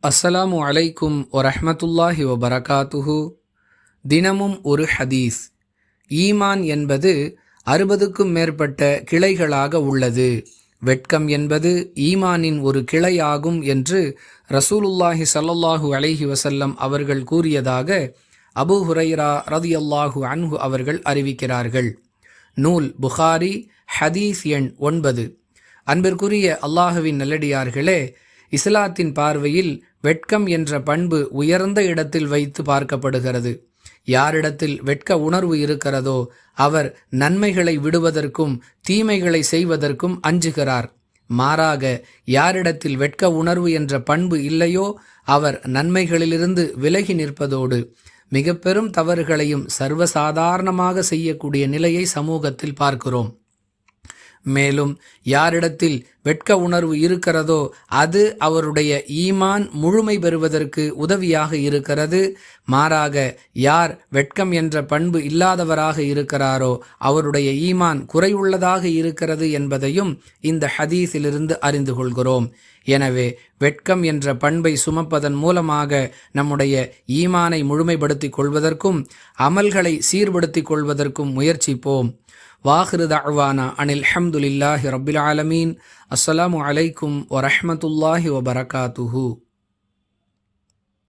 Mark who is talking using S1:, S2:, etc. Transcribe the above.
S1: அஸ்ஸலாமு அலைக்கும் வரஹ்மத்துல்லாஹி வபரகாத்துஹு. தினமும் ஒரு ஹதீஸ். ஈமான் என்பது 60க்கும் மேற்பட்ட கிளைகளாக உள்ளது. வெட்கம் என்பது ஈமானின் ஒரு கிளையாகும் என்று ரசூலுல்லாஹி ஸல்லல்லாஹு அலைஹி வஸல்லம் அவர்கள் கூறியதாக அபூ ஹுரைரா ரதியல்லாஹு அன்ஹு அவர்கள் அறிவிக்கிறார்கள். நூல் புகாரி, ஹதீஸ் எண் 9. அன்பிற்குரிய அல்லாஹுவின் நல்லடியார்களே, இஸ்லாத்தின் பார்வையில் வெட்கம் என்ற பண்பு உயர்ந்த இடத்தில் வைத்து பார்க்கப்படுகிறது. யாரிடத்தில் வெட்க உணர்வு இருக்கிறதோ அவர் நன்மைகளை விடுவதற்கும் தீமைகளை செய்வதற்கும் அஞ்சுகிறார். மாறாக யாரிடத்தில் வெட்க உணர்வு என்ற பண்பு இல்லையோ அவர் நன்மைகளிலிருந்து விலகி நிற்பதோடு மிக பெரும் தவறுகளையும் சர்வசாதாரணமாக செய்யக்கூடிய நிலையை சமூகத்தில் பார்க்கிறோம். மேலும் யாரிடத்தில் வெட்க உணர்வு இருக்கிறதோ அது அவருடைய ஈமான் முழுமை பெறுவதற்கு உதவியாக இருக்கிறது. மாறாக யார் வெட்கம் என்ற பண்பு இல்லாதவராக இருக்கிறாரோ அவருடைய ஈமான் குறைவுள்ளதாக இருக்கிறது என்பதையும் இந்த ஹதீஸிலிருந்து அறிந்து கொள்கிறோம். எனவே வெட்கம் என்ற பண்பை சுமப்பதன் மூலமாக நம்முடைய ஈமானை முழுமைப்படுத்திக் கொள்வதற்கும் அமல்களை சீர்படுத்திக் கொள்வதற்கும் முயற்சிப்போம். வாஹிரு தஅவானா அனில் ஹம்துலில்லாஹி ரப்பில் ஆலமீன். அஸ்ஸலாமு அலைக்கும் வரஹ்மத்துல்லாஹி வபரகாத்துஹு.